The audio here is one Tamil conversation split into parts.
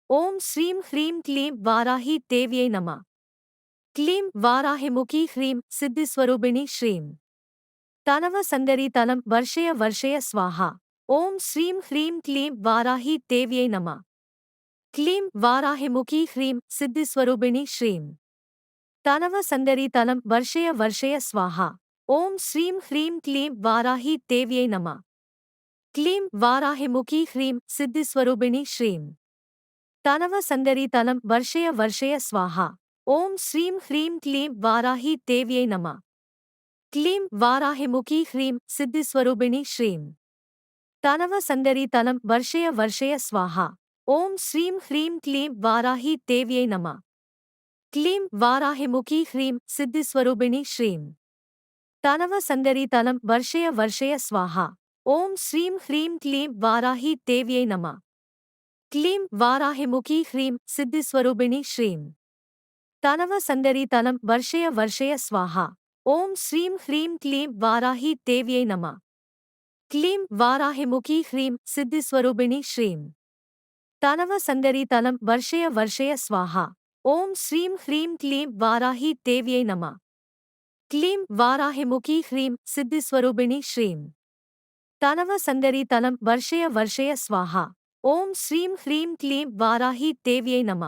ஓம் ஸ்ரீம் ஹ்ரீம் க்ளீம் வாராஹி தேவ்யை நம. க்ளீம் வாராஹிமுகி ஹ்ரீம் சித்திஸ்வரூபிணி ஸ்ரீம் தனவ சந்தரி தனம் வர்ஷய வர்ஷய ஸ்வாஹா. ஓம் ஸ்ரீம் ஹ்ரீம் க்ளீம் வாராஹி தேவ்யை நம. க்ளீம் வாராஹிமுகி ஹ்ரீம் சித்திஸ்வரூபிணி ஸ்ரீம் தனவ சந்தரி தனம் வர்ஷய வர்ஷய ஸ்வாஹா. ஓம் ஸ்ரீம் ஹ்ரீம் க்ளீம் வாராஹி தேவ்யை நம. க்ளீம் வாராஹிமுகி ஹ்ரீம் சித்திஸ்வரூபிணி ஸ்ரீம் தனவ சந்தரி தனம் வர்ஷய வர்ஷய ஸ்வாஹா. ஓம் ஸ்ரீம் ஹ்ரீம் க்ளீம் வாராஹி தேவ்யை நம. க்ளீம் வாராஹிமுகி ஹ்ரீம் சித்திஸ்வரூபிணி ஸ்ரீம் தனவ சந்தரி தனம் வர்ஷய வர்ஷய ஸ்வாஹா. ஓம் ஸ்ரீம் ஹ்ரீம் க்ளீம் வாராஹி தேவ்யை நம. க்ளீம் வாராஹிமுகி ஹ்ரீம் சித்திஸ்வரூபிணி ஸ்ரீம் தனவ சந்தரி தனம் வர்ஷய வர்ஷய ஸ்வாஹா. ஓம் ஸ்ரீம் ஹ்ரீம் க்ளீம் வாராஹி தேவ்யை நம. க்ளீம் வாராஹிமுகி ஹ்ரீம் சித்திஸ்வரூபிணி ஸ்ரீம் தனவ சந்தரி தனம் வர்ஷய வர்ஷய ஸ்வாஹா. ஓம் ஸ்ரீம் ஹ்ரீம் க்ளீம் வாராஹி தேவ்யை நம. க்ளீம் வாராஹிமுகி ஹ்ரீம் சித்திஸ்வரூபிணி ஸ்ரீம் தனவ சந்தரி தனம் வர்ஷய வர்ஷய ஸ்வாஹா. ஓம் ஸ்ரீம் ஹ்ரீம் க்ளீம் வாராஹி தேவ்யை நம. க்ளீம் வாராஹிமுகி ஹ்ரீம் சித்திஸ்வரூபிணி ஸ்ரீம் தனவ சந்தரி தனம் வர்ஷய வர்ஷய ஸ்வாஹா. ஓம் ஸ்ரீம் ஹ்ரீம் க்ளீம் வாராஹி தேவ்யை நம.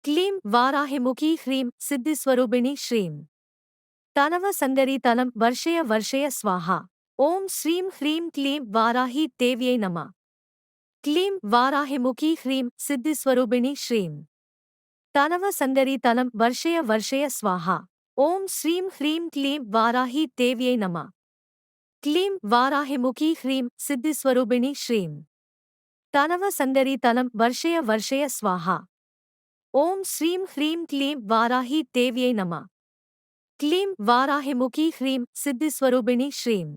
க்ளீம் வாராஹிமுகி ஹ்ரீம் சித்திஸ்வரூபிணி ஸ்ரீம் தனவ சந்தரி தனம் வர்ஷய வர்ஷய ஸ்வாஹா. ஓம் ஸ்ரீம் ஹ்ரீம் க்ளீம் வாராஹி தேவ்யை நம. க்ளீம் வாராஹிமுகி ஹ்ரீம் சித்திஸ்வரூபிணி ஸ்ரீம் தனவ சந்தரி தனம் வர்ஷய வர்ஷய ஸ்வாஹா. ஓம் ஸ்ரீம் ஹ்ரீம் க்ளீம் வாராஹி தேவ்யை நம. க்ளீம் வாராஹிமுகி ஹ்ரீம் சித்திஸ்வரூபிணி ஸ்ரீம் தனவ சந்தரி தனம் வர்ஷய வர்ஷய ஸ்வாஹா. ஓம் ஸ்ரீம் ஹ்ரீம் க்ளீம் வாராஹி தேவ்யை நம. க்ளீம் வாராஹிமுகி ஹ்ரீம் சித்திஸ்வரூபிணி ஸ்ரீம்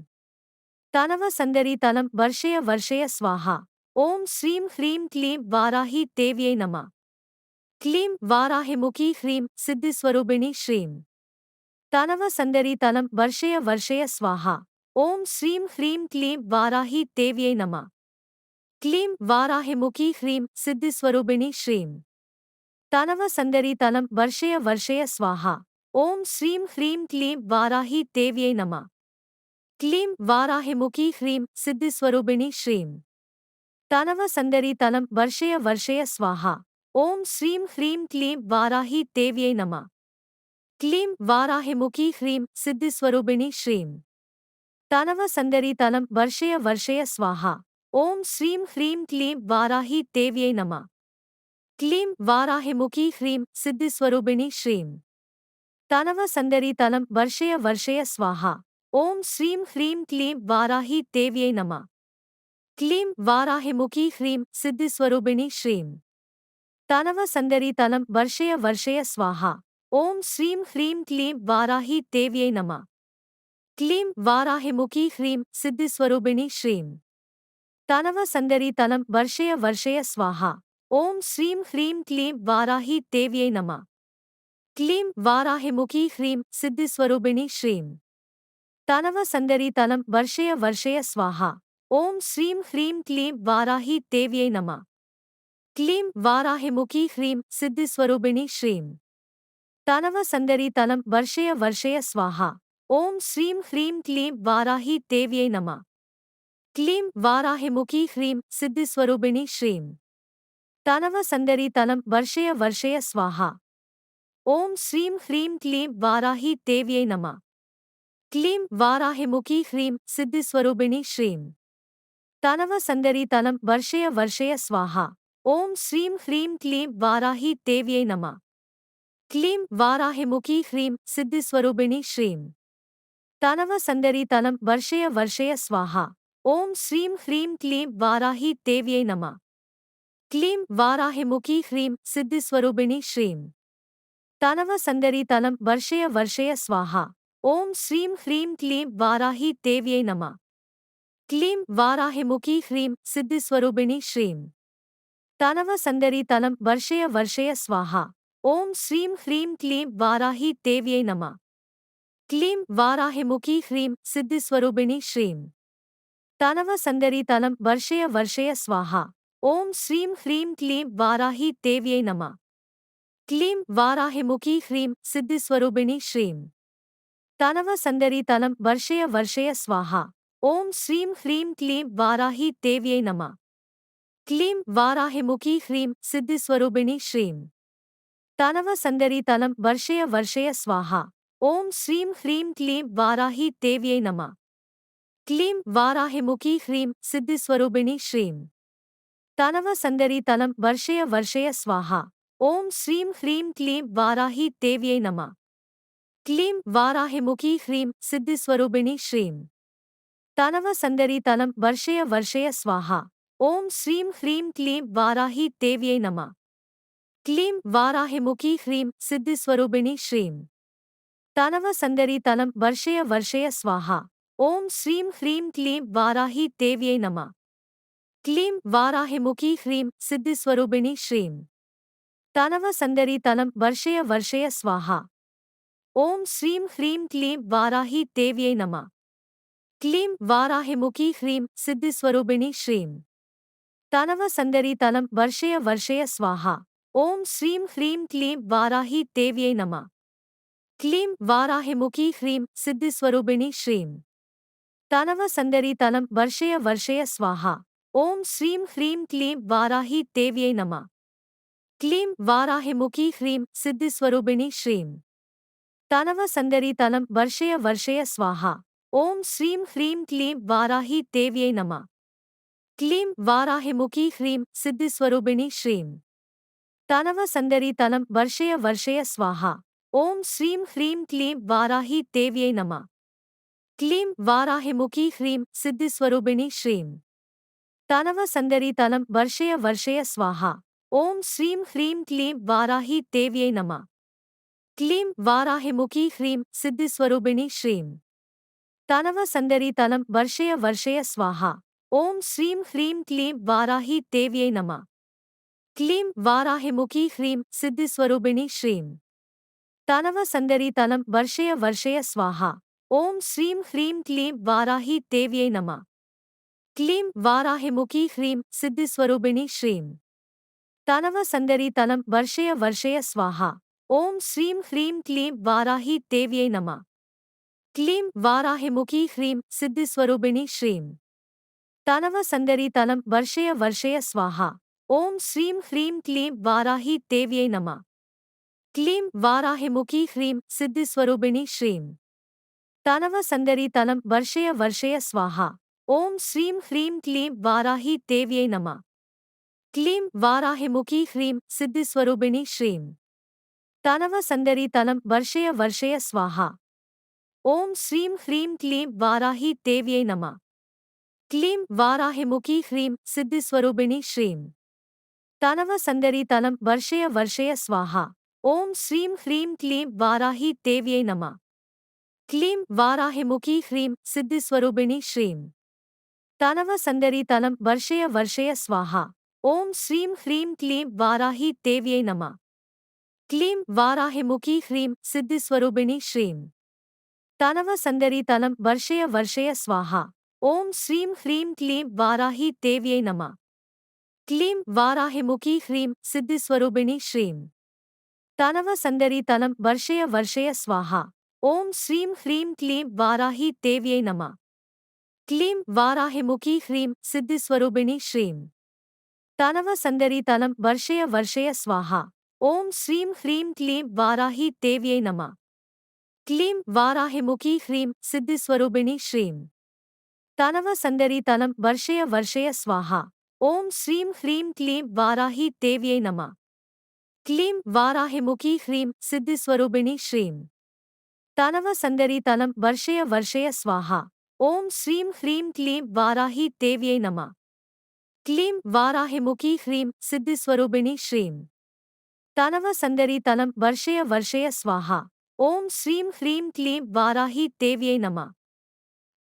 தனவ சந்தரி தனம் வர்ஷய வர்ஷய ஸ்வாஹா. ஓம் ஸ்ரீம் ஹ்ரீம் க்ளீம் வாராஹி தேவ்யை நம. க்ளீம் வாராஹிமுகி ஹ்ரீம் சித்திஸ்வரூபிணி ஸ்ரீம் தனவ சந்தரி தனம் வர்ஷய வர்ஷய ஸ்வாஹா. ஓம் ஸ்ரீம் ஹ்ரீம் க்ளீம் வாராஹி தேவ்யை நம. க்ளீம் வாராஹிமுகி ஹ்ரீம் சித்திஸ்வரூபிணி ஸ்ரீம் தனவ சந்தரி தனம் வர்ஷய வர்ஷய ஸ்வாஹா. ஓம் ஸ்ரீம் ஹ்ரீம் க்ளீம் வாராஹி தேவ்யை நம. க்ளீம் வாராஹிமுகி ஹ்ரீம் சித்திஸ்வரூபிணி ஸ்ரீம் தனவ சந்தரி தனம் வர்ஷய வர்ஷய ஸ்வாஹா. ஓம் ஸ்ரீம் ஹ்ரீம் க்ளீம் வாராஹி தேவ்யை நம. க்ளீம் வாராஹிமுகி ஹ்ரீம் சித்திஸ்வரூபிணி ஸ்ரீம் தனவ சந்தரி தனம் வர்ஷய வர்ஷய ஸ்வாஹா. ஓம் ஸ்ரீம் ஹ்ரீம் க்ளீம் வாராஹி தேவ்யை நம. க்ளீம் வாராஹிமுகி ஹ்ரீம் சித்திஸ்வரூபிணி ஸ்ரீம் தனவ சந்தரி தனம் வர்ஷய வர்ஷய ஸ்வாஹா. ஓம் ஸ்ரீம் ஹ்ரீம் க்ளீம் வாராஹி தேவ்யை நம. க்ளீம் வாராஹிமுகி ஹ்ரீம் சித்திஸ்வரூபிணி ஸ்ரீம் தனவ சந்தரி தனம் வர்ஷய வர்ஷய ஸ்வாஹா. ஓம் ஸ்ரீம் ஹ்ரீம் க்ளீம் வாராஹி தேவ்யை நம. க்ளீம் வாராஹிமுகி ஹ்ரீம் சித்திஸ்வரூபிணி ஸ்ரீம் தனவ சந்தரி தனம் வர்ஷய வர்ஷய ஸ்வாஹா. ஓம் ஸ்ரீம் ஹ்ரீம் க்ளீம் வாராஹி தேவ்யை நம. க்ளீம் வாராஹிமுகி ஹ்ரீம் சித்திஸ்வரூபிணி ஸ்ரீம் தனவ சந்தரி தனம் வர்ஷய வர்ஷய ஸ்வாஹா. ஓம் ஸ்ரீம் ஹ்ரீம் க்ளீம் வாராஹி தேவ்யை நம. க்ளீம் வாராஹிமுகி ஹ்ரீம் சித்திஸ்வரூபிணி ஸ்ரீம் தனவ சந்தரி தனம் வர்ஷய வர்ஷய ஸ்வாஹா. ஓம் ஸ்ரீம் ஹ்ரீம் க்ளீம் வாராஹி தேவ்யை நம. க்ளீம் வாராஹிமுகி ஹ்ரீம் சித்திஸ்வரூபிணி ஸ்ரீம் தனவ சந்தரி தனம் வர்ஷய வர்ஷய ஸ்வாஹா. ஓம் ஸ்ரீம் ஹ்ரீம் க்ளீம் வாராஹி தேவ்யை நம. க்ளீம் வாராஹிமுகி ஹ்ரீம் சித்திஸ்வரூபிணி ஸ்ரீம் தனவ சந்தரி தனம் வர்ஷய வர்ஷய ஸ்வாஹா. ஓம் ஸ்ரீம் ஹ்ரீம் க்ளீம் வாராஹி தேவ்யை நம. க்ளீம் வாராஹிமுகி ஹ்ரீம் சித்திஸ்வரூபிணி ஸ்ரீம் தனவ சந்தரி தனம் வர்ஷய வர்ஷய ஸ்வாஹா. ஓம் ஸ்ரீம் ஹ்ரீம் க்ளீம் வாராஹி தேவ்யை நம. க்ளீம் வாராஹிமுகி ஹ்ரீம் சித்திஸ்வரூபிணி ஸ்ரீம் தனவ சந்தரி தனம் வர்ஷய வர்ஷய ஸ்வாஹா. ஓம் ஸ்ரீம் ஹ்ரீம் க்ளீம் வாராஹி தேவ்யை நம. க்ளீம் வாராஹிமுகி ஹ்ரீம் சித்திஸ்வரூபிணி ஸ்ரீம் தனவ சந்தரி தனம் வர்ஷய வர்ஷய ஸ்வாஹா. ஓம் ஸ்ரீம் ஹ்ரீம் க்ளீம் வாராஹி தேவ்யை நம. க்ளீம் வாராஹிமுகி ஹ்ரீம் சித்திஸ்வரூபிணி ஸ்ரீம் தனவ சந்தரி தனம் வர்ஷய வர்ஷய ஸ்வாஹா. ஓம் ஸ்ரீம் ஹ்ரீம் க்ளீம் வாராஹி தேவ்யை நம. க்ளீம் வாராஹிமுகி ஹ்ரீம் சித்திஸ்வரூபிணி ஸ்ரீம். தனவ சந்தரி தனம் வர்ஷய வர்ஷய ஸ்வாஹா. ஓம் ஸ்ரீம் ஹ்ரீம் க்ளீம் வாராஹி தேவ்யை நம. க்ளீம் வாராஹிமுகி ஹ்ரீம் சித்திஸ்வரூபிணி ஸ்ரீம். தனவ சந்தரி தனம் வர்ஷய வர்ஷய ஸ்வாஹா. ஓம் ஸ்ரீம் ஹ்ரீம் க்ளீம் வாராஹி தேவ்யை நம. க்ளீம் வாராஹிமுகி ஹ்ரீம் சித்திஸ்வரூபிணி ஸ்ரீம். தனவ சந்தரி தனம் வர்ஷய வர்ஷய ஸ்வாஹா. ஓம் ஸ்ரீம் ஹ்ரீம் க்ளீம் வாராஹி தேவ்யை நம. க்ளீம் வாராஹிமுகி ஹ்ரீம் சித்திஸ்வரூபிணி ஸ்ரீம். தனவ சந்தரி தனம் வர்ஷய வர்ஷய ஸ்வாஹா. ஓம் ஸ்ரீம் ஹ்ரீம் க்ளீம் வாராஹி தேவ்யை நம. க்ளீம் வாராஹிமுகி ஹ்ரீம் சித்திஸ்வரூபிணி ஸ்ரீம். தனவ சந்தரி தனம் வர்ஷய வர்ஷய ஸ்வாஹா. ஓம் ஸ்ரீம் ஹ்ரீம் க்ளீம் வாராஹி தேவ்யை நம. க்ளீம் வாராஹிமுகி ஹ்ரீம் சித்திஸ்வரூபிணி ஸ்ரீம். தனவ சந்தரி தனம் வர்ஷய வர்ஷய ஸ்வாஹா. ஓம் ஸ்ரீம் ஹ்ரீம் க்ளீம் வாராஹி தேவ்யை நம. க்ளீம் வாராஹிமுகி ஹ்ரீம் சித்திஸ்வரூபிணி ஸ்ரீம். தனவ சந்தரி தனம் வர்ஷய வர்ஷய ஸ்வாஹா. ஓம் ஸ்ரீம் ஹ்ரீம் க்ளீம் வாராஹி தேவ்யை நம. க்ளீம் வாராஹிமுகி ஹ்ரீம் சித்திஸ்வரூபிணி ஸ்ரீம். தனவ சந்தரி தனம் வர்ஷய வர்ஷய ஸ்வாஹா. ஓம் ஸ்ரீம் ஹ்ரீம் க்ளீம் வாராஹி தேவ்யை நம. க்ளீம் வாராஹிமுகி ஹ்ரீம் சித்திஸ்வரூபிணி ஸ்ரீம். தனவ சந்தரி தனம் வர்ஷய வர்ஷய ஸ்வாஹா. ஓம் ஸ்ரீம் ஹ்ரீம் க்ளீம் வாராஹி தேவ்யை நம. க்ளீம் வாராஹிமுகி ஹ்ரீம் சித்திஸ்வரூபிணி ஸ்ரீம். தனவ சந்தரி தனம் வர்ஷய வர்ஷய ஸ்வாஹா. ஓம் ஸ்ரீம் ஹ்ரீம் க்ளீம் வாராஹி தேவ்யை நம. க்ளீம் வாராஹிமுகி ஹ்ரீம் சித்திஸ்வரூபிணி ஸ்ரீம். தனவ சந்தரி தனம் வர்ஷய வர்ஷய ஸ்வாஹா. ஓம் ஸ்ரீம் ஹ்ரீம் க்ளீம் வாராஹி தேவ்யை நம. க்ளீம் வாராஹிமுகி ஹ்ரீம் சித்திஸ்வரூபிணி ஸ்ரீம். தனவ சந்தரி தனம் வர்ஷய வர்ஷய ஸ்வாஹா. ஓம் ஸ்ரீம் ஹ்ரீம் க்ளீம் வாராஹி தேவ்யை நம. க்ளீம் வாராஹிமுகி ஹ்ரீம் சித்திஸ்வரூபிணி ஸ்ரீம். தனவ சந்தரி தனம் வர்ஷய வர்ஷய ஸ்வாஹா. ஓம் ஸ்ரீம் ஹ்ரீம் க்ளீம் வாராஹி தேவ்யை நம. க்ளீம் வாராஹிமுகி ஹ்ரீம் சித்திஸ்வரூபிணி ஸ்ரீம். தனவ சந்தரி தனம் வர்ஷய வர்ஷய ஸ்வாஹா. ஓம் ஸ்ரீம் ஹ்ரீம் க்ளீம் வாராஹி தேவ்யை நம. க்ளீம் வாராஹிமுகி ஹ்ரீம் சித்திஸ்வரூபிணி ஸ்ரீம். தனவ சந்தரி தனம் வர்ஷய வர்ஷய ஸ்வாஹா. ஓம் ஸ்ரீம் ஹ்ரீம் க்ளீம் வாராஹி தேவ்யை நம. க்ளீம் வாராஹிமுகி ஹ்ரீம் சித்திஸ்வரூபிணி ஸ்ரீம். தனவ சந்தரி தனம் வர்ஷய வர்ஷய ஸ்வாஹா. ஓம் ஸ்ரீம் ஹ்ரீம் க்ளீம் வாராஹி தேவ்யை நம. க்ளீம் வாராஹிமுகி ஹ்ரீம் சித்திஸ்வரூபிணி ஸ்ரீம். தனவ சந்தரி தனம் வர்ஷய வர்ஷய ஸ்வாஹா. ஓம் ஸ்ரீம் ஹ்ரீம் க்ளீம் வாராஹி தேவ்யை நம. க்ளீம் வாராஹிமுகி ஹ்ரீம் சித்திஸ்வரூபிணி ஸ்ரீம். தனவ சந்தரி தனம் வர்ஷய வர்ஷய ஸ்வாஹா. ஓம் ஸ்ரீம் ஹ்ரீம் க்ளீம் வாராஹி தேவ்யை நம. க்ளீம் வாராஹிமுகி ஹ்ரீம் சித்திஸ்வரூபிணி ஸ்ரீம். தனவ சந்தரி தனம் வர்ஷய வர்ஷய ஸ்வாஹா. ஓம் ஸ்ரீம் ஹ்ரீம் க்ளீம் வாராஹி தேவ்யை நம. க்ளீம் வாராஹிமுகி ஹ்ரீம் சித்திஸ்வரூபிணி ஸ்ரீம். தனவ சந்தரி தனம் வர்ஷய வர்ஷய ஸ்வாஹா. ஓம் ஸ்ரீம் ஹ்ரீம் க்ளீம் வாராஹி தேவ்யை நம. க்ளீம் வாராஹிமுகி ஹ்ரீம் சித்திஸ்வரூபிணி ஸ்ரீம். தனவ சந்தரி தனம் வர்ஷய வர்ஷய ஸ்வாஹா. ஓம் ஸ்ரீம் ஹ்ரீம் க்ளீம் வாராஹி தேவ்யை நம. க்ளீம் வாராஹிமுகி ஹ்ரீம் சித்திஸ்வரூபிணி ஸ்ரீம். தனவ சந்தரி தனம் வர்ஷய வர்ஷய ஸ்வாஹா. ஓம் ஸ்ரீம் ஹ்ரீம் க்ளீம் வாராஹி தேவ்யை நம. க்ளீம் வாராஹிமுகி ஹ்ரீம் சித்திஸ்வரூபிணி ஸ்ரீம். தனவ சந்தரி தனம் வர்ஷய வர்ஷய ஸ்வாஹா. ஓம் ஸ்ரீம் ஹ்ரீம் க்ளீம் வாராஹி தேவ்யை நம. க்ளீம் வாராஹிமுகி ஹ்ரீம் சித்திஸ்வரூபிணி ஸ்ரீம். தனவ சந்தரி தனம் வர்ஷய வர்ஷய ஸ்வாஹா. ஓம் ஸ்ரீம் ஹ்ரீம் க்ளீம் வாராஹி தேவ்யை நம. க்ளீம் வாராஹிமுகி ஹ்ரீம் சித்திஸ்வரூபிணி ஸ்ரீம். தனவ சந்தரி தனம் வர்ஷய வர்ஷய ஸ்வாஹா. ஓம் ஸ்ரீம் ஹ்ரீம் க்ளீம் வாராஹி தேவ்யை நம.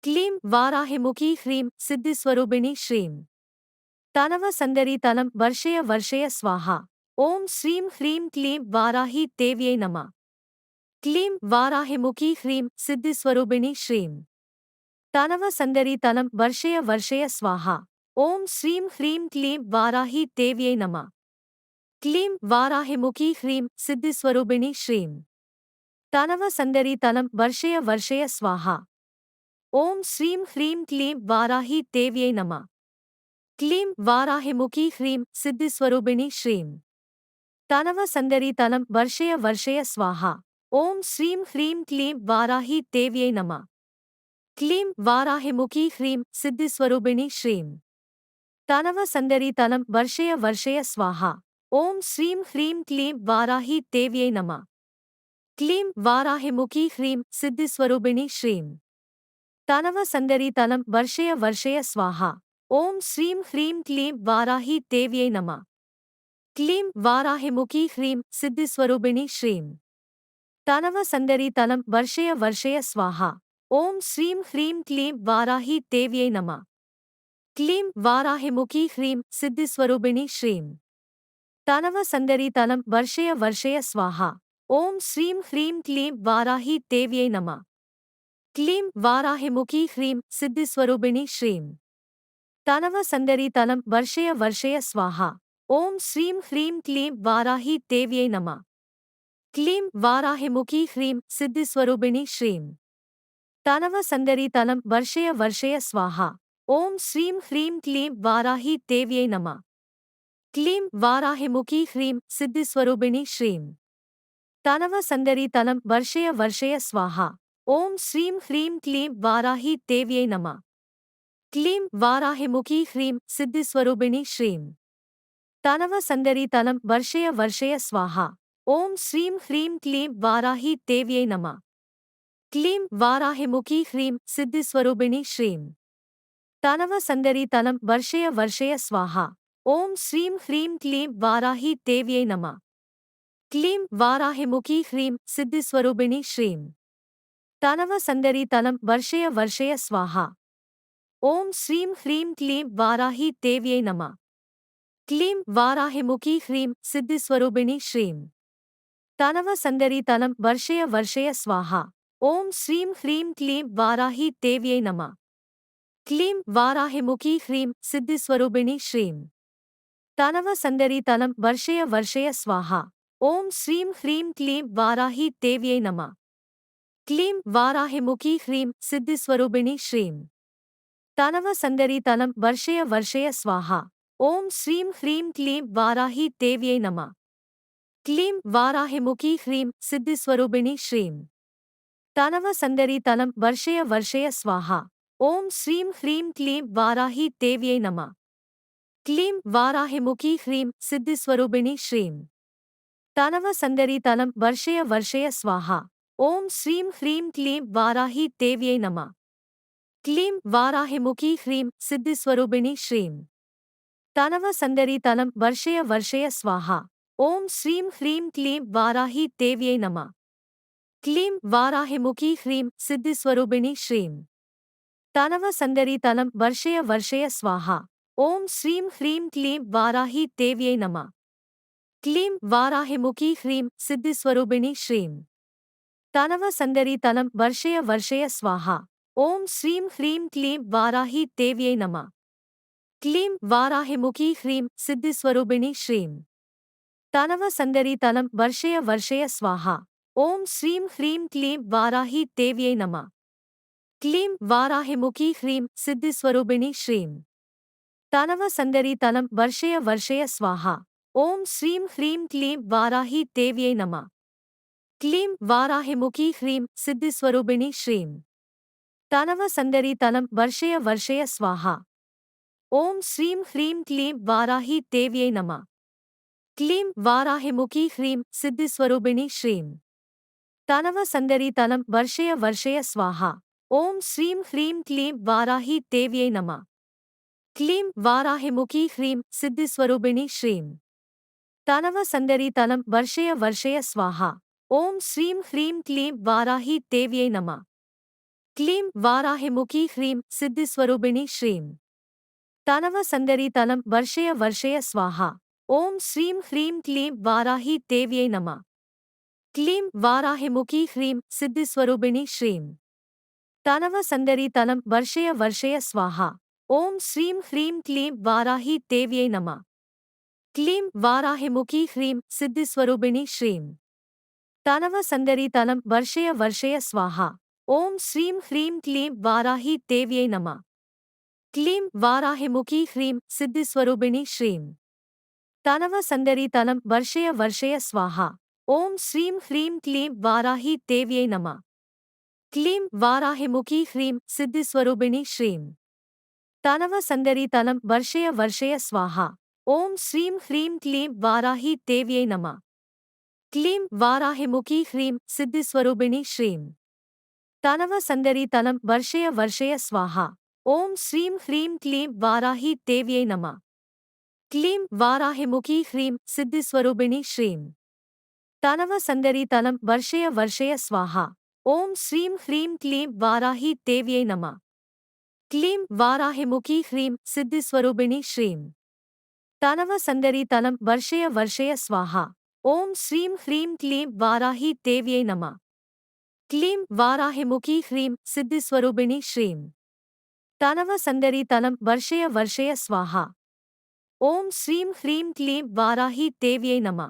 க்ளீம் வாராஹிமுகி ஹ்ரீம் சித்திஸ்வரூபிணி ஸ்ரீம். தனவ சந்தரி தனம் வர்ஷய வர்ஷய ஸ்வாஹா. ஓம் ஸ்ரீம் ஹ்ரீம் க்ளீம் வாராஹி தேவ்யை நம. க்ளீம் வாராஹிமுகி ஹ்ரீம் சித்திஸ்வரூபிணி ஸ்ரீம். தனவ சந்தரி தனம் வர்ஷய வர்ஷய ஸ்வாஹா. ஓம் ஸ்ரீம் ஹ்ரீம் க்ளீம் வாராஹி தேவ்யை நம. க்ளீம் வாராஹிமுகி ஹ்ரீம் சித்திஸ்வரூபிணி ஸ்ரீம். தனவ சந்தரி தனம் வர்ஷய வர்ஷய ஸ்வாஹா. ஓம் ஸ்ரீம் ஹ்ரீம் க்ளீம் வாராஹி தேவ்யை நம. க்ளீம் வாராஹிமுகி ஹ்ரீம் சித்திஸ்வரூபிணி ஸ்ரீம். தனவ சந்தரி தனம் வர்ஷய வர்ஷய ஸ்வாஹா. ஓம் ஸ்ரீம் ஹ்ரீம் க்ளீம் வாராஹி தேவ்யை நம. க்ளீம் வாராஹிமுகி ஹ்ரீம் சித்திஸ்வரூபிணி ஸ்ரீம். தனவ சந்தரி தனம் வர்ஷய வர்ஷய ஸ்வாஹா. ஓம் ஸ்ரீம் ஹ்ரீம் க்ளீம் வாராஹி தேவ்யை நம. க்ளீம் வாராஹிமுகி ஹ்ரீம் சித்திஸ்வரூபிணி ஸ்ரீம். தனவ சந்தரி தனம் வர்ஷய வர்ஷய ஸ்வாஹா. ஓம் ஸ்ரீம் ஹ்ரீம் க்ளீம் வாராஹி தேவ்யை நம. க்ளீம் வாராஹிமுகி ஹ்ரீம் சித்திஸ்வரூபிணி ஸ்ரீம். தனவ சந்தரி தனம் வர்ஷய வர்ஷய ஸ்வாஹா. ஓம் ஸ்ரீம் ஹ்ரீம் க்ளீம் வாராஹி தேவ்யை நம. க்ளீம் வாராஹிமுகி ஹ்ரீம் சித்திஸ்வரூபிணி ஸ்ரீம். தனவ சந்தரி தனம் வர்ஷய வர்ஷய ஸ்வாஹா. ஓம் ஸ்ரீம் ஹ்ரீம் க்ளீம் வாராஹி தேவ்யை நம. க்ளீம் வாராஹிமுகி ஹ்ரீம் சித்திஸ்வரூபிணி ஸ்ரீம். தனவ சந்தரி தனம் வர்ஷய வர்ஷய ஸ்வாஹா. ஓம் ஸ்ரீம் ஹ்ரீம் க்ளீம் வாராஹி தேவ்யை நம. க்ளீம் வாராஹிமுகி ஹ்ரீம் சித்திஸ்வரூபிணி ஸ்ரீம். தனவ சந்தரி தனம் வர்ஷய வர்ஷய ஸ்வாஹா. ஓம் ஸ்ரீம் ஹ்ரீம் க்ளீம் வாராஹி தேவ்யை நம. க்ளீம் வாராஹிமுகி ஹ்ரீம் சித்திஸ்வரூபிணி ஸ்ரீம். தனவ சந்தரி தனம் வர்ஷய வர்ஷய ஸ்வாஹா. ஓம் ஸ்ரீம் ஹ்ரீம் க்ளீம் வாராஹி தேவ்யை நம. க்ளீம் வாராஹிமுகி ஹ்ரீம் சித்திஸ்வரூபிணி ஸ்ரீம். தனவ சந்தரி தனம் வர்ஷய வர்ஷய ஸ்வாஹா. ஓம் ஸ்ரீம் ஹ்ரீம் க்ளீம் வாராஹி தேவ்யை நம. க்ளீம் வாராஹிமுகி ஹ்ரீம் சித்திஸ்வரூபிணி ஸ்ரீம். தனவ சந்தரி தனம் வர்ஷய வர்ஷய ஸ்வாஹா. ஓம் ஸ்ரீம் ஹ்ரீம் க்ளீம் வாராஹி தேவ்யை நம. க்ளீம் வாராஹிமுகி ஹ்ரீம் சித்திஸ்வரூபிணி ஸ்ரீம். தனவ சந்தரி தனம் வர்ஷய வர்ஷய ஸ்வாஹா. ஓம் ஸ்ரீம் ஹ்ரீம் க்ளீம் வாராஹி தேவ்யை நம. க்ளீம் வாராஹிமுகி ஹ்ரீம் சித்திஸ்வரூபிணி ஸ்ரீம். தனவ சந்தரி தனம் வர்ஷய வர்ஷய ஸ்வாஹா. ஓம் ஸ்ரீம் ஹ்ரீம் க்ளீம் வாராஹி தேவ்யை நம. க்ளீம் வாராஹிமுகி ஹ்ரீம் சித்திஸ்வரூபிணி ஸ்ரீம். தனவ சந்தரி தனம் வர்ஷய வர்ஷய ஸ்வாஹா. ஓம் ஸ்ரீம் ஹ்ரீம் க்ளீம் வாராஹி தேவ்யை நம. க்ளீம் வாராஹிமுகி ஹ்ரீம் சித்திஸ்வரூபிணி ஸ்ரீம். தனவ சந்தரி தனம் வர்ஷய வர்ஷய ஸ்வாஹா. ஓம் ஸ்ரீம் ஹ்ரீம் க்ளீம் வாராஹி தேவ்யை நம. க்ளீம் வாராஹிமுகி ஹ்ரீம் சித்திஸ்வரூபிணி ஸ்ரீம். தனவ சந்தரி தனம் வர்ஷய வர்ஷய ஸ்வாஹா. ஓம் ஸ்ரீம் ஹ்ரீம் க்ளீம் வாராஹி தேவ்யை நம. க்ளீம் வாராஹிமுகி ஹ்ரீம் சித்திஸ்வரூபிணி ஸ்ரீம். தனவ சந்தரி தனம் வர்ஷய வர்ஷய ஸ்வாஹா. ஓம் ஸ்ரீம் ஹ்ரீம் க்ளீம் வாராஹி தேவ்யை நம. க்ளீம் வாராஹிமுகி ஹ்ரீம் சித்திஸ்வரூபிணி ஸ்ரீம். தனவ சந்தரி தனம் வர்ஷய வர்ஷய ஸ்வாஹா. ஓம் ஸ்ரீம் ஹ்ரீம் க்ளீம் வாராஹி தேவ்யை நம. க்ளீம் வாராஹிமுகி ஹ்ரீம் சித்திஸ்வரூபிணி ஸ்ரீம். தனவ சந்தரி தனம் வர்ஷய வர்ஷய ஸ்வாஹா. ஓம் ஸ்ரீம் ஹ்ரீம் க்ளீம் வாராஹி தேவ்யை நம. க்ளீம் வாராஹிமுகி ஹ்ரீம் சித்திஸ்வரூபிணி ஸ்ரீம். தனவ சந்தரி தனம் வர்ஷய வர்ஷய ஸ்வாஹா. ஓம் ஸ்ரீம் ஹ்ரீம் க்ளீம் வாராஹி தேவ்யை நம. க்ளீம் வாராஹிமுகி ஹ்ரீம் சித்திஸ்வரூபிணி ஸ்ரீம். தனவ சந்தரி தனம் வர்ஷய வர்ஷய ஸ்வாஹா. ஓம் ஸ்ரீம் ஹ்ரீம் க்ளீம் வாராஹி தேவ்யை நம. க்ளீம் வாராஹிமுகி ஹ்ரீம் சித்திஸ்வரூபிணி ஸ்ரீம். தனவ சந்தரி தனம் வர்ஷய வர்ஷய ஸ்வாஹா. ஓம் ஸ்ரீம் ஹ்ரீம் க்ளீம் வாராஹி தேவ்யை நம. க்ளீம் வாராஹிமுகி ஹ்ரீம் சித்திஸ்வரூபிணி ஸ்ரீம். தனவ சந்தரி தனம் வர்ஷய வர்ஷய ஸ்வாஹா. ஓம் ஸ்ரீம் ஹ்ரீம் க்ளீம் வாராஹி தேவ்யை நம. க்ளீம் வாராஹிமுகி ஹ்ரீம் சித்திஸ்வரூபிணி ஸ்ரீம். தனவ சந்தரி தனம் வர்ஷய வர்ஷய ஸ்வாஹா. ஓம் ஸ்ரீம் ஹ்ரீம் க்ளீம் வாராஹி தேவ்யை நம. க்ளீம் வாராஹிமுகி ஹ்ரீம் சித்திஸ்வரூபிணி ஸ்ரீம். தனவ சந்தரி தனம் வர்ஷய வர்ஷய ஸ்வாஹா. ஓம் ஸ்ரீம் ஹ்ரீம் க்ளீம் வாராஹி தேவ்யை நம. க்ளீம் வாராஹிமுகி ஹ்ரீம் சித்திஸ்வரூபிணி ஸ்ரீம். தனவ சந்தரி தனம் வர்ஷய வர்ஷய ஸ்வாஹா. ஓம் ஸ்ரீம் ஹ்ரீம் க்ளீம் வாராஹி தேவ்யை நம. க்ளீம் வாராஹிமுகி ஹ்ரீம் சித்திஸ்வரூபிணி ஸ்ரீம். தனவ சந்தரி தனம் வர்ஷய வர்ஷய ஸ்வாஹா. ஓம் ஸ்ரீம் ஹ்ரீம் க்ளீம் வாராஹி தேவ்யை நம. க்ளீம் வாராஹிமுகி ஹ்ரீம் சித்திஸ்வரூபிணி ஸ்ரீம். தனவ சந்தரி தனம் வர்ஷய வர்ஷய ஸ்வாஹா. ஓம் ஸ்ரீம் ஹ்ரீம் க்ளீம் வாராஹி தேவ்யை நம. க்ளீம் வாராஹிமுகி ஹ்ரீம் சித்திஸ்வரூபிணி ஸ்ரீம். தனவ சந்தரி தனம் வர்ஷய வர்ஷய ஸ்வாஹா. ஓம் ஸ்ரீம் ஹ்ரீம் க்ளீம் வாராஹி தேவ்யை நம. க்ளீம் வாராஹிமுகி ஹ்ரீம் சித்திஸ்வரூபிணி ஸ்ரீம். தனவ சந்தரி தனம் வர்ஷய வர்ஷய ஸ்வாஹா. ஓம் ஸ்ரீம் ஹ்ரீம் க்ளீம் வாராஹி தேவ்யை நம. க்ளீம் வாராஹிமுகி ஹ்ரீம் சித்திஸ்வரூபிணி ஸ்ரீம். தனவ சந்தரி தனம் வர்ஷய வர்ஷய ஸ்வாஹா. ஓம் ஸ்ரீம் ஹ்ரீம் க்ளீம் வாராஹி தேவ்யை நம. க்ளீம் வாராஹிமுகி ஹ்ரீம் சித்திஸ்வரூபிணி ஸ்ரீம். தனவ சந்தரி தனம் வர்ஷய வர்ஷய ஸ்வாஹா. ஓம் ஸ்ரீம் ஹ்ரீம் க்ளீம் வாராஹி தேவ்யை நம. க்ளீம் வாராஹிமுகி ஹ்ரீம் சித்திஸ்வரூபிணி ஸ்ரீம். தனவ சந்தரி தனம் வர்ஷய வர்ஷய ஸ்வாஹா. ஓம் ஸ்ரீம் ஹ்ரீம் க்ளீம் வாராஹி தேவ்யை நம. க்ளீம் வாராஹிமுகி ஹ்ரீம் சித்திஸ்வரூபிணி ஸ்ரீம். தனவ சந்தரி தனம் வர்ஷய வர்ஷய ஸ்வாஹா. ஓம் ஸ்ரீம் ஹ்ரீம் க்ளீம் வாராஹி தேவ்யை நம.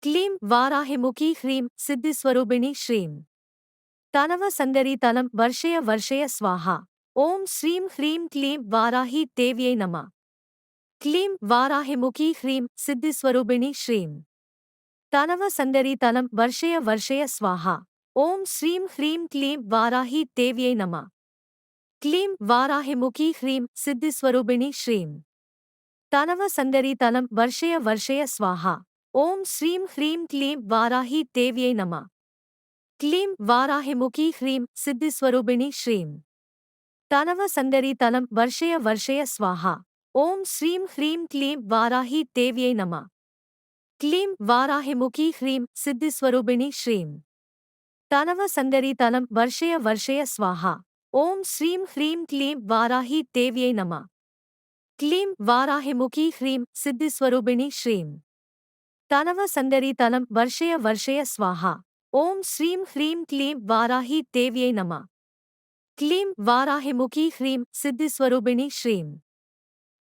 க்ளீம் வாராஹிமுகி ஹ்ரீம் சித்திஸ்வரூபிணி ஸ்ரீம். தனவ சந்தரி தனம் வர்ஷய வர்ஷய ஸ்வாஹா. ஓம் ஸ்ரீம் ஹ்ரீம் க்ளீம் வாராஹி தேவ்யை நம. க்ளீம் வாராஹிமுகி ஹ்ரீம் சித்திஸ்வரூபிணி ஸ்ரீம். தனவ சந்தரி தனம் வர்ஷய வர்ஷய ஸ்வாஹா. ஓம் ஸ்ரீம் ஹ்ரீம் க்ளீம் வாராஹி தேவ்யை நம. க்ளீம் வாராஹிமுகி ஹ்ரீம் சித்திஸ்வரூபிணி ஸ்ரீம். தனவ சந்தரி தனம் வர்ஷய வர்ஷய ஸ்வாஹா. ஓம் ஸ்ரீம் ஹ்ரீம் க்ளீம் வாராஹி தேவ்யை நம. க்ளீம் வாராஹிமுகி ஹ்ரீம் சித்திஸ்வரூபிணி ஸ்ரீம். தனவ சந்தரி தனம் வர்ஷய வர்ஷய ஸ்வாஹா. ஓம் ஸ்ரீம் ஹ்ரீம் க்ளீம் வாராஹி தேவ்யை நம. க்ளீம் வாராஹிமுகி ஹ்ரீம் சித்திஸ்வரூபிணி ஸ்ரீம். தனவ சந்தரி தனம் வர்ஷய வர்ஷய ஸ்வாஹா. ஓம் ஸ்ரீம் ஹ்ரீம் க்ளீம் வாராஹி தேவ்யை நம. க்ளீம் வாராஹிமுகி ஹ்ரீம் சித்திஸ்வரூபிணி ஸ்ரீம். தனவ சந்தரி தனம் வர்ஷய வர்ஷய ஸ்வாஹா. ஓம் ஸ்ரீம் ஹ்ரீம் க்ளீம் வாராஹி தேவ்யை நம. க்ளீம் வாராஹிமுகி ஹ்ரீம் சித்திஸ்வரூபிணி ஸ்ரீம்.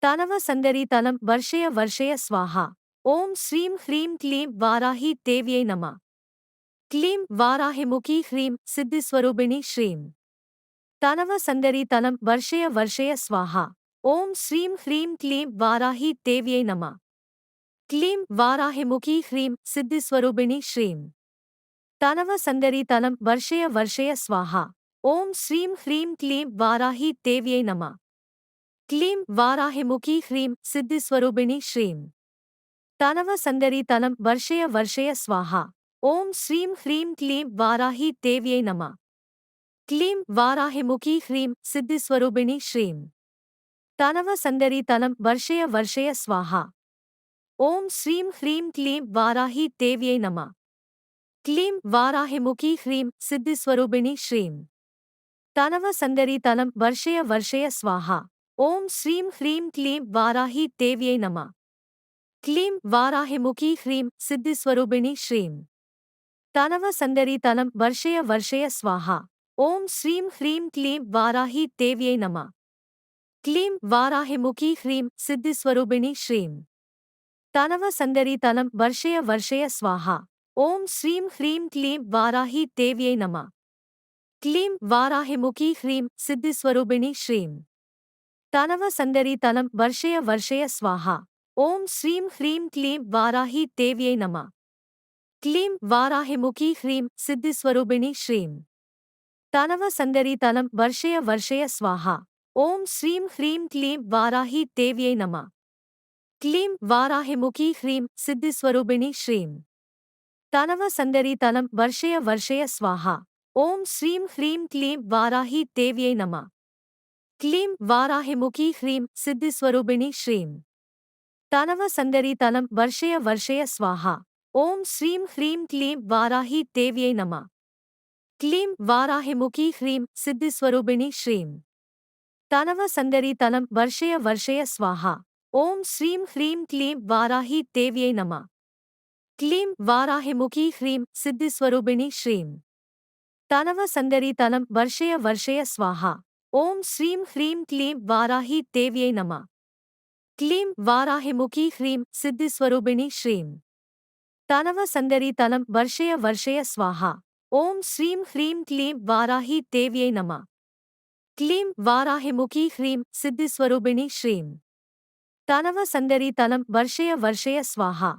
தனவ சந்தரி தனம் வர்ஷய வர்ஷய ஸ்வாஹா. ஓம் ஸ்ரீம் ஹ்ரீம் க்ளீம் வாராஹி தேவ்யை நம. க்ளீம் வாராஹிமுகி ஹ்ரீம் சித்திஸ்வரூபிணி ஸ்ரீம். தனவ சந்தரி தனம் வர்ஷய வர்ஷய ஸ்வாஹா. ஓம் ஸ்ரீம் ஹ்ரீம் க்ளீம் வாராஹி தேவ்யை நம. க்ளீம் வாராஹிமுகி ஹ்ரீம் சித்திஸ்வரூபிணி ஸ்ரீம். தனவ சந்தரி தனம் வர்ஷய வர்ஷய ஸ்வாஹா. ஓம் ஸ்ரீம் ஹ்ரீம் க்ளீம் வாராஹி தேவ்யை நம. க்ளீம் வாராஹிமுகி ஹ்ரீம் சித்திஸ்வரூபிணி ஸ்ரீம். தனவ சந்தரி தனம் வர்ஷய வர்ஷய ஸ்வாஹா. ஓம் ஸ்ரீம் ஹ்ரீம் க்ளீம் வாராஹி தேவ்யை நம. க்ளீம் வாராஹிமுகி ஹ்ரீம் சித்திஸ்வரூபிணி ஸ்ரீம். தனவ சந்தரி தனம் வர்ஷய வர்ஷய ஸ்வாஹா. ஓம் ஸ்ரீம் ஹ்ரீம் க்ளீம் வாராஹி தேவ்யை நம. க்ளீம் வாராஹிமுகி ஹ்ரீம் சித்திஸ்வரூபிணி ஸ்ரீம். தனவ சந்தரி தனம் வர்ஷய வர்ஷய ஸ்வாஹா. ஓம் ஸ்ரீம் ஹ்ரீம் க்ளீம் வாராஹி தேவ்யை நம. க்ளீம் வாராஹிமுகி ஹ்ரீம் சித்திஸ்வரூபிணி ஸ்ரீம். தனவ சந்தரி தனம் வர்ஷய வர்ஷய ஸ்வாஹா. ஓம் ஸ்ரீம் ஹ்ரீம் க்ளீம் வாராஹி தேவ்யை நம. க்ளீம் வாராஹிமுகி ஹ்ரீம் சித்திஸ்வரூபிணி ஸ்ரீம். தனவ சந்தரி தனம் வர்ஷய வர்ஷய ஸ்வாஹா. ஓம் ஸ்ரீம் ஹ்ரீம் க்ளீம் வாராஹி தேவ்யை நம. க்ளீம் வாராஹிமுகி ஹ்ரீம் சித்திஸ்வரூபிணி ஸ்ரீம். தனவ சந்தரி தனம் வர்ஷய வர்ஷய ஸ்வாஹா. ஓம் ஸ்ரீம் ஹ்ரீம் க்ளீம் வாராஹி தேவ்யை நம. க்ளீம் வாராஹிமுகி ஹ்ரீம் சித்திஸ்வரூபிணி ஸ்ரீம். தனவ சந்தரி தனம் வர்ஷய வர்ஷய ஸ்வாஹா. ஓம் ஸ்ரீம் ஹ்ரீம் க்ளீம் வாராஹி தேவ்யை நம. க்ளீம் வாராஹிமுகி ஹ்ரீம் சித்திஸ்வரூபிணி ஸ்ரீம். தனவ சந்தரி தனம் வர்ஷய வர்ஷய ஸ்வாஹா. ஓம் ஸ்ரீம் ஹ்ரீம் க்ளீம் வாராஹி தேவ்யை நம. க்ளீம் வாராஹிமுகி ஹ்ரீம் சித்திஸ்வரூபிணி ஸ்ரீம். தனவ சந்தரி தனம் வர்ஷய வர்ஷய ஸ்வாஹா. ஓம் ஸ்ரீம் ஹ்ரீம் க்ளீம் வாராஹி தேவ்யை நம. க்ளீம் வாராஹிமுகி ஹ்ரீம் சித்திஸ்வரூபிணி ஸ்ரீம். தனவ சந்தரி தனம் வர்ஷய வர்ஷய ஸ்வாஹா. ஓம் ஸ்ரீம் ஹ்ரீம் க்ளீம் வாராஹி தேவ்யை நம. க்ளீம் வாராஹிமுகி ஹ்ரீம் சித்திஸ்வரூபிணி ஸ்ரீம். தனவ சந்தரி தனம் வர்ஷய வர்ஷய ஸ்வாஹா. ஓம் ஸ்ரீம் ஹ்ரீம் க்ளீம் வாராஹி தேவ்யை நம. க்ளீம் வாராஹிமுகி ஹ்ரீம் சித்திஸ்வரூபிணி ஸ்ரீம். தனவ சங்கரி தனம் வர்ஷய வர்ஷய ஸ்வாஹா. ஓம் ஸ்ரீம் ஹ்ரீம் க்ளீம் வாராஹி தேவ்யை நம. க்ளீம் வாராஹிமுகி ஹ்ரீம் சித்திஸ்வரூபிணி ஸ்ரீம். தனவ சங்கரி தனம் வர்ஷய வர்ஷய ஸ்வாஹா.